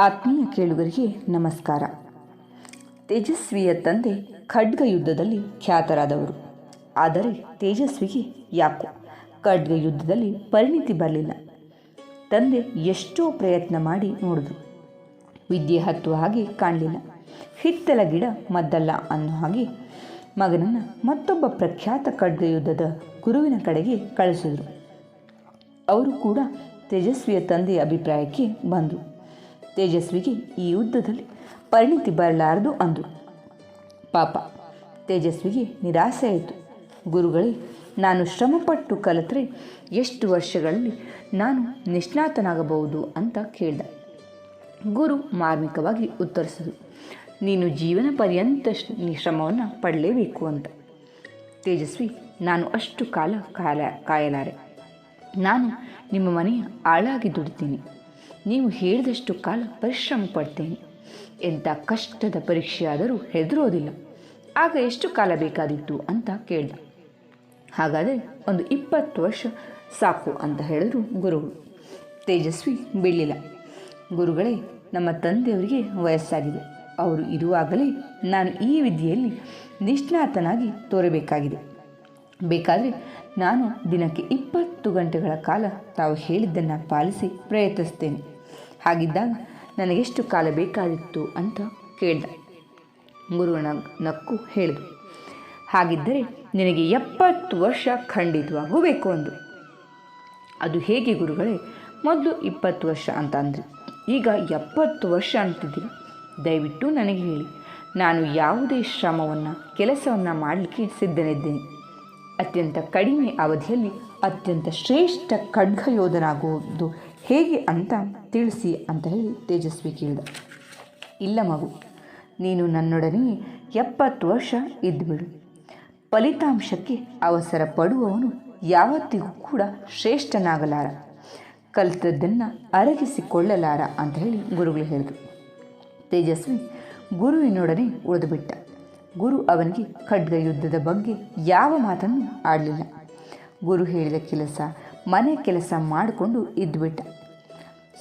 ಆತ್ಮೀಯ ಕೇಳುಗರಿಗೆ ನಮಸ್ಕಾರ. ತೇಜಸ್ವಿಯ ತಂದೆ ಖಡ್ಗ ಯುದ್ಧದಲ್ಲಿ ಖ್ಯಾತರಾದವರು. ಆದರೆ ತೇಜಸ್ವಿಗೆ ಯಾಕೋ ಖಡ್ಗ ಯುದ್ಧದಲ್ಲಿ ಪರಿಣಿತಿ ಬರಲಿಲ್ಲ. ತಂದೆ ಎಷ್ಟೋ ಪ್ರಯತ್ನ ಮಾಡಿ ನೋಡಿದ್ರು. ವಿದ್ಯೆ ಹತ್ತುವ ಹಾಗೆ ಕಾಣಲಿಲ್ಲ. ಹಿತ್ತಲ ಗಿಡ ಮದ್ದಲ್ಲ ಅನ್ನೋ ಹಾಗೆ ಮಗನನ್ನು ಮತ್ತೊಬ್ಬ ಪ್ರಖ್ಯಾತ ಖಡ್ಗ ಯುದ್ಧದ ಗುರುವಿನ ಕಡೆಗೆ ಕಳಿಸಿದರು. ಅವರು ಕೂಡ ತೇಜಸ್ವಿಯ ತಂದೆಯ ಅಭಿಪ್ರಾಯಕ್ಕೆ ಬಂದರು. ತೇಜಸ್ವಿಗೆ ಈ ಯುದ್ಧದಲ್ಲಿ ಪರಿಣಿತಿ ಬರಲಾರದು ಅಂದರು. ಪಾಪ ತೇಜಸ್ವಿಗೆ ನಿರಾಸೆ ಆಯಿತು. ಗುರುಗಳೇ, ನಾನು ಶ್ರಮಪಟ್ಟು ಕಲಿತರೆ ಎಷ್ಟು ವರ್ಷಗಳಲ್ಲಿ ನಾನು ನಿಷ್ಣಾತನಾಗಬಹುದು ಅಂತ ಕೇಳಿದ. ಗುರು ಮಾರ್ಮಿಕವಾಗಿ ಉತ್ತರಿಸಿದರು, ನೀನು ಜೀವನ ಪರ್ಯಂತ ಶ್ರಮವನ್ನು ಪಡಲೇಬೇಕು ಅಂತ. ತೇಜಸ್ವಿ, ನಾನು ಅಷ್ಟು ಕಾಲ ಕಾಯಲಾರೆ. ನಾನು ನಿಮ್ಮ ಮನೆಯ ಆಳಾಗಿ ದುಡಿತೀನಿ. ನೀವು ಹೇಳಿದಷ್ಟು ಕಾಲ ಪರಿಶ್ರಮ ಪಡ್ತೇನೆ. ಎಂಥ ಕಷ್ಟದ ಪರೀಕ್ಷೆಯಾದರೂ ಹೆದರೋದಿಲ್ಲ. ಆಗ ಎಷ್ಟು ಕಾಲ ಬೇಕಾದಿತ್ತು ಅಂತ ಕೇಳಿದ. ಹಾಗಾದರೆ ಒಂದು 20 ವರ್ಷ ಸಾಕು ಅಂತ ಹೇಳಿದ್ರು ಗುರುಗಳು. ತೇಜಸ್ವಿ ಬೀಳಲಿಲ್ಲ. ಗುರುಗಳೇ, ನಮ್ಮ ತಂದೆಯವರಿಗೆ ವಯಸ್ಸಾಗಿದೆ. ಅವರು ಇರುವಾಗಲೇ ನಾನು ಈ ವಿದ್ಯೆಯಲ್ಲಿ ನಿಷ್ಣಾತನಾಗಿ ತೋರಬೇಕಾಗಿದೆ. ಬೇಕಾದರೆ ನಾನು ದಿನಕ್ಕೆ 20 ಗಂಟೆಗಳ ಕಾಲ ತಾವು ಹೇಳಿದ್ದನ್ನು ಪಾಲಿಸಿ ಪ್ರಯತ್ನಿಸ್ತೇನೆ. ಹಾಗಿದ್ದಾಗ ನನಗೆಷ್ಟು ಕಾಲ ಬೇಕಾದಿತ್ತು ಅಂತ ಕೇಳಿದ. ಗುರು ನಕ್ಕು ಹೇಳಿದರು, ಹಾಗಿದ್ದರೆ ನಿನಗೆ 70 ವರ್ಷ ಖಂಡಿತವಾಗೂ ಬೇಕು ಅಂದರು. ಅದು ಹೇಗೆ ಗುರುಗಳೇ? ಮೊದಲು 20 ವರ್ಷ ಅಂತ ಅಂದ್ರಿ, ಈಗ 70 ವರ್ಷ ಅಂತಿದ್ದೀರಿ. ದಯವಿಟ್ಟು ನನಗೆ ಹೇಳಿ, ನಾನು ಯಾವುದೇ ಕೆಲಸವನ್ನು ಮಾಡಲಿಕ್ಕೆ ಸಿದ್ಧನಿದ್ದೇನೆ. ಅತ್ಯಂತ ಕಡಿಮೆ ಅವಧಿಯಲ್ಲಿ ಅತ್ಯಂತ ಶ್ರೇಷ್ಠ ಖಡ್ಗ ಯೋಧನಾಗುವುದು ಹೇಗೆ ಅಂತ ತಿಳಿಸಿ ಅಂತ ಹೇಳಿ ತೇಜಸ್ವಿ ಕೇಳಿದ. ಇಲ್ಲ ಮಗು, ನೀನು ನನ್ನೊಡನೆಯೇ 70 ವರ್ಷ ಇದ್ದುಬಿಡು. ಫಲಿತಾಂಶಕ್ಕೆ ಅವಸರ ಪಡುವವನು ಯಾವತ್ತಿಗೂ ಕೂಡ ಶ್ರೇಷ್ಠನಾಗಲಾರ, ಕಲಿತದ್ದನ್ನು ಅರಗಿಸಿಕೊಳ್ಳಲಾರ ಅಂತ ಹೇಳಿ ಗುರುಗಳು ಹೇಳಿದರು. ತೇಜಸ್ವಿ ಗುರುವಿನೊಡನೆ ಉಳಿದುಬಿಟ್ಟ. ಗುರು ಅವನಿಗೆ ಖಡ್ಗ ಯುದ್ಧದ ಬಗ್ಗೆ ಯಾವ ಮಾತನ್ನು ಆಡಲಿಲ್ಲ. ಗುರು ಹೇಳಿದ ಕೆಲಸ, ಮನೆ ಕೆಲಸ ಮಾಡಿಕೊಂಡು ಇದ್ದುಬಿಟ್ಟ.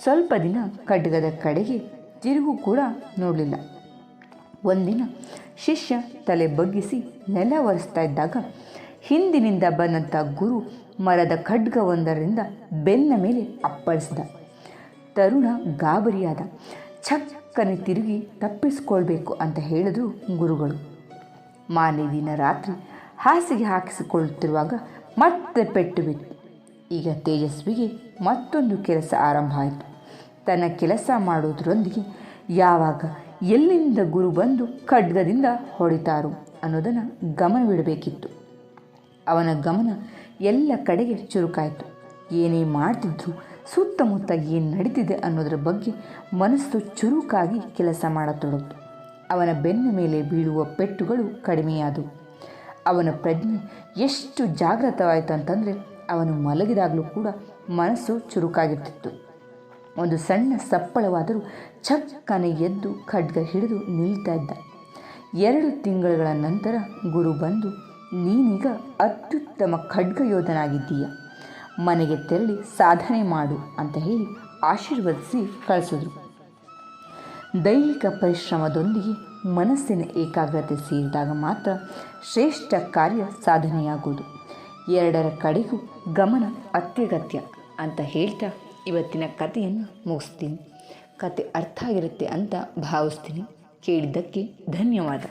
ಸ್ವಲ್ಪ ದಿನ ಖಡ್ಗದ ಕಡೆಗೆ ತಿರುಗು ಕೂಡ ನೋಡಲಿಲ್ಲ. ಒಂದಿನ ಶಿಷ್ಯ ತಲೆ ಬಗ್ಗಿಸಿ ನೆಲ ಒರೆಸ್ತಾ ಇದ್ದಾಗ ಹಿಂದಿನಿಂದ ಬಂದಂಥ ಗುರು ಮರದ ಖಡ್ಗವೊಂದರಿಂದ ಬೆನ್ನ ಮೇಲೆ ಅಪ್ಪಳಿಸಿದ. ತರುಣ ಗಾಬರಿಯಾದ. ಛಕ್ಕನೆ ತಿರುಗಿ ತಪ್ಪಿಸಿಕೊಳ್ಬೇಕು ಅಂತ ಹೇಳಿದ್ರು ಗುರುಗಳು. ಮಾರನೇ ದಿನ ರಾತ್ರಿ ಹಾಸಿಗೆ ಹಾಕಿಸಿಕೊಳ್ಳುತ್ತಿರುವಾಗ ಮತ್ತೆ ಪೆಟ್ಟು ಬಿತ್ತು. ಈಗ ತೇಜಸ್ವಿಗೆ ಮತ್ತೊಂದು ಕೆಲಸ ಆರಂಭ ಆಯಿತು. ತನ್ನ ಕೆಲಸ ಮಾಡೋದರೊಂದಿಗೆ ಯಾವಾಗ ಎಲ್ಲಿಂದ ಗುರು ಬಂದು ಖಡ್ಗದಿಂದ ಹೊಡಿತಾರೋ ಅನ್ನೋದನ್ನು ಗಮನವಿಡಬೇಕಿತ್ತು. ಅವನ ಗಮನ ಎಲ್ಲ ಕಡೆಗೆ ಚುರುಕಾಯಿತು. ಏನೇ ಮಾಡ್ತಿದ್ರು ಸುತ್ತಮುತ್ತ ಏನು ನಡೀತಿದೆ ಅನ್ನೋದರ ಬಗ್ಗೆ ಮನಸ್ಸು ಚುರುಕಾಗಿ ಕೆಲಸ ಮಾಡತೊಡಗಿತು. ಅವನ ಬೆನ್ನ ಮೇಲೆ ಬೀಳುವ ಪೆಟ್ಟುಗಳು ಕಡಿಮೆಯಾದವು. ಅವನ ಪ್ರಜ್ಞೆ ಎಷ್ಟು ಜಾಗೃತವಾಯಿತು ಅಂತಂದರೆ ಅವನು ಮಲಗಿದಾಗಲೂ ಕೂಡ ಮನಸ್ಸು ಚುರುಕಾಗಿರ್ತಿತ್ತು. ಒಂದು ಸಣ್ಣ ಸಪ್ಪಳವಾದರೂ ಛಕ್ಕನೆ ಎದ್ದು ಖಡ್ಗ ಹಿಡಿದು ನಿಲ್ತಾ ಇದ್ದ. 2 ತಿಂಗಳುಗಳ ನಂತರ ಗುರು ಬಂದು, ನೀನೀಗ ಅತ್ಯುತ್ತಮ ಖಡ್ಗ ಯೋಧನಾಗಿದ್ದೀಯ, ಮನೆಗೆ ತೆರಳಿ ಸಾಧನೆ ಮಾಡು ಅಂತ ಹೇಳಿ ಆಶೀರ್ವದಿಸಿ ಕಳಿಸಿದ್ರು. ದೈಹಿಕ ಪರಿಶ್ರಮದೊಂದಿಗೆ ಮನಸ್ಸಿನ ಏಕಾಗ್ರತೆ ಸೇರಿದಾಗ ಮಾತ್ರ ಶ್ರೇಷ್ಠ ಕಾರ್ಯ ಸಾಧನೆಯಾಗುವುದು. 2ರ ಕಡೆಗೂ ಗಮನ ಅತ್ಯಗತ್ಯ ಅಂತ ಹೇಳ್ತಾ ಇವತ್ತಿನ ಕಥೆಯನ್ನು ಮುಗಿಸ್ತೀನಿ. ಕತೆ ಅರ್ಥ ಆಗಿರುತ್ತೆ ಅಂತ ಭಾವಿಸ್ತೀನಿ. ಕೇಳಿದ್ದಕ್ಕೆ ಧನ್ಯವಾದ.